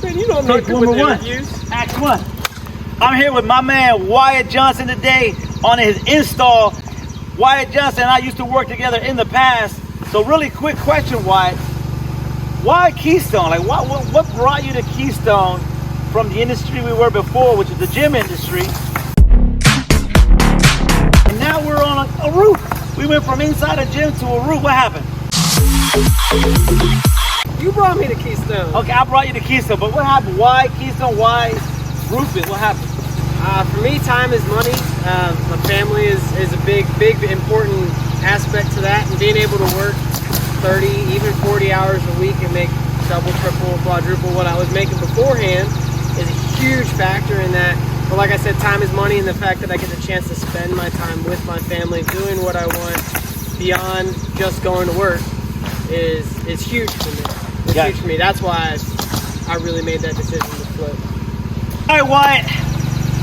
Man, you don't know good with interviews. Act 1. I'm here with my man Wyatt Johnson today on his install. Wyatt Johnson and I used to work together in the past. So really quick question, Wyatt. Why Keystone? Like what brought you to Keystone from the industry we were before, which is the gym industry? And now we're on a roof. We went from inside a gym to a roof. What happened? You brought me to Keystone. Okay, I brought you to Keystone, but what happened? Why Keystone? Why roofing? What happened? For me, time is money. My family is a big, important aspect to that, and being able to work 30, even 40 hours a week and make double, triple, quadruple what I was making beforehand is a huge factor in that. But like I said, time is money, and the fact that I get the chance to spend my time with my family doing what I want beyond just going to work is huge for me. It's huge for me. That's why I really made that decision to flip. All right, Wyatt.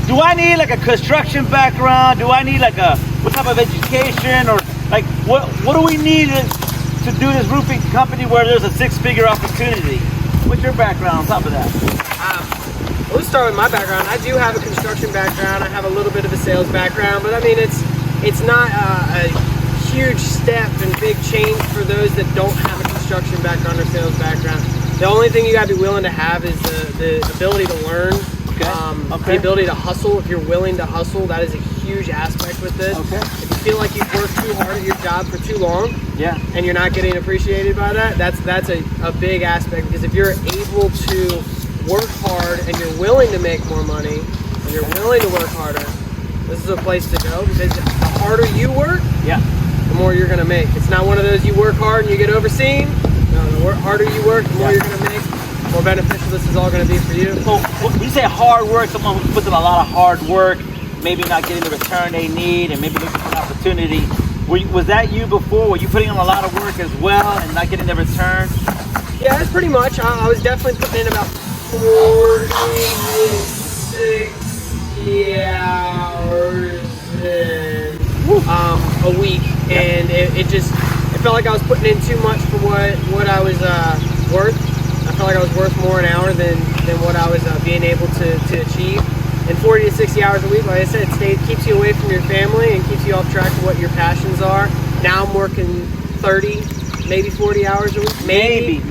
Do I need like a construction background? Do I need like what type of education, or like what do we need to do this roofing company where there's a six-figure opportunity? What's your background on top of that? Let's start with my background. I do have a construction background. I have a little bit of a sales background, but I mean it's not a huge step and big change for those that don't have a construction background or sales background. The only thing you gotta be willing to have is the ability to learn. The ability to hustle. If you're willing to hustle, that is a huge aspect with this. If you feel like you've worked too hard at your job for too long, and you're not getting appreciated by that, that's a big aspect. Because if you're able to work hard and you're willing to make more money and you're willing to work harder, this is a place to go. Because the harder you work, the more you're gonna make. It's not one of those you work hard and you get overseen. No, the harder you work, the more you're gonna make. More beneficial this is all going to be for you. So when you say hard work, someone who puts in a lot of hard work, maybe not getting the return they need, and maybe looking for an opportunity. Was that you before? Were you putting in a lot of work as well and not getting the return? Yeah, that's pretty much. I was definitely putting in about 60 hours a week, and it felt like I was putting in too much for what I was worth. I felt like I was worth more an hour than what I was being able to achieve. And 40 to 60 hours a week, like I said, it keeps you away from your family and keeps you off track of what your passions are. Now I'm working 30, maybe 40 hours a week. Maybe.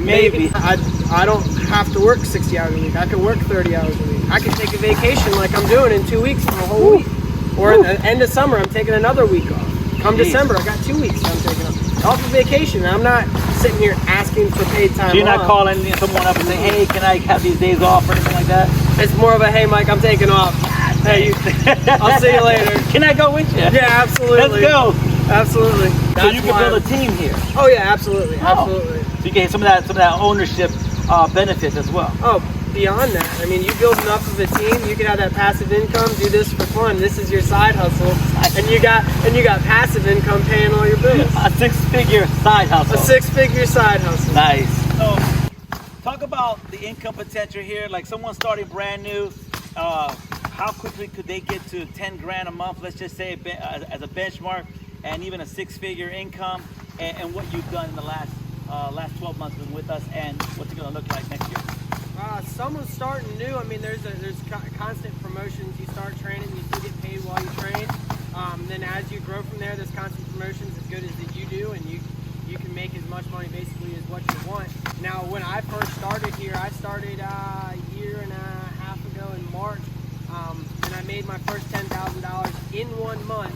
I don't have to work 60 hours a week. I could work 30 hours a week. I could take a vacation like I'm doing in 2 weeks for a whole week. Or at the end of summer, I'm taking another week off. Come December, I got 2 weeks I'm taking off of vacation. I'm not sitting here asking for paid time off. So you're not calling someone up and saying, hey, can I have these days off or anything like that? It's more of a, hey, Mike, I'm taking off. Hey, I'll see you later. Can I go with you? Yeah, absolutely. Let's go. Absolutely. So you can build a team here. Oh yeah, absolutely, absolutely. So you get some of that ownership benefits as well. Oh, beyond that, I mean, you build enough of a team, you can have that passive income, do this for fun. This is your side hustle, and you got passive income paying all your bills. A six-figure side hustle. A six-figure side hustle. Nice. So, talk about the income potential here. Like someone starting brand new, how quickly could they get to 10 grand a month? Let's just say as a benchmark, and even a six-figure income, and what you've done in the last 12 months with us, and what's it going to look like next year? Someone's starting new. I mean, there's constant promotions. You start training, you still get paid while you train. Then as you grow from there, there's constant promotions as good as that you do, and you can make as much money basically as what you want. Now, when I first started here, I started a year and a half ago in March, and I made my first $10,000 in 1 month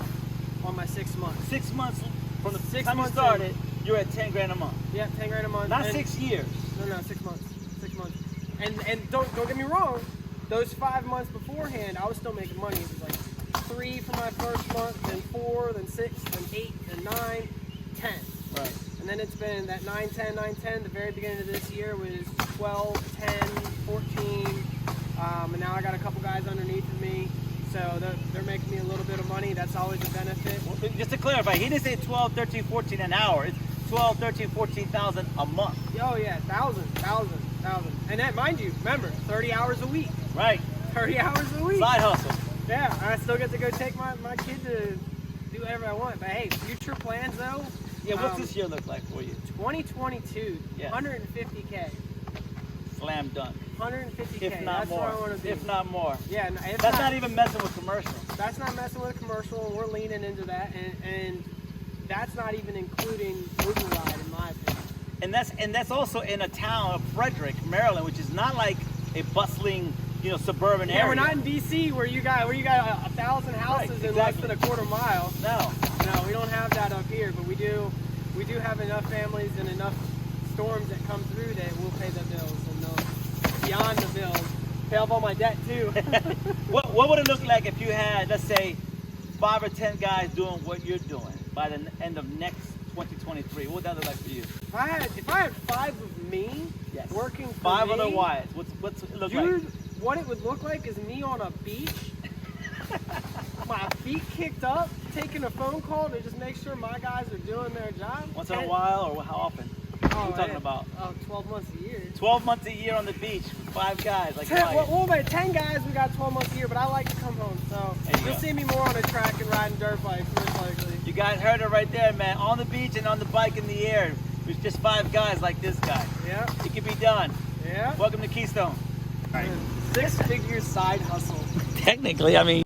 on my 6 months. 6 months from the time you started, you're at 10 grand a month. Yeah, 10 grand a month. Not 6 years. No, 6 months. 6 months. And don't get me wrong, those 5 months beforehand, I was still making money. It was like 3 for my first month, then 4, then 6, then 8, then 9, 10. Right. And then it's been that 9, 10, 9, 10. The very beginning of this year was 12, 10, 14. And now I got a couple guys underneath of me. So they're making me a little bit of money. That's always a benefit. Well, just to clarify, he didn't say 12, 13, 14 an hour. It's 12, 13, 14,000 a month. Oh yeah, 1,000. And that, mind you, remember, 30 hours a week. Right. 30 hours a week. Side hustle. Yeah, I still get to go take my kid to do whatever I want. But hey, future plans though. Yeah, what's this year look like for you? 2022, yeah. 150K. slam dunk. 150K. If not that's more. where I want to be. If not more. Yeah, and if That's not even messing with commercial. That's not messing with commercial, and we're leaning into that, and that's not even including Uber ride, in my opinion. And that's also in a town of Frederick, Maryland, which is not like a bustling, suburban area. Yeah, we're not in DC where you got 1,000 houses Right, in less than a quarter mile. No. No, we don't have that up here, but we do have enough families and enough storms that come through that will pay the bills, and they'll, beyond the bills, pay off all my debt too. What would it look like if you had, let's say, 5 or 10 guys doing what you're doing by the end of next 2023? What would that look like for you? If I had 5 of me working for 5 me, other Wyatts. What's it look dude, like? what it would look like is me on a beach, my feet kicked up, taking a phone call to just make sure my guys are doing their job. Once in a while, or how often? What are you talking about? 12 months a year. 12 months a year on the beach with 5 guys. Like 10, Wyatt. well, by 10 guys, we got 12 months a year, but I like to come home, so There you you'll go. see me more on a track and riding dirt bikes, most likely. You guys heard it right there, man. On the beach and on the bike in the air. There's just 5 guys like this guy. Yeah. It can be done. Yeah. Welcome to Keystone. 6-figure side hustle. Technically, I mean.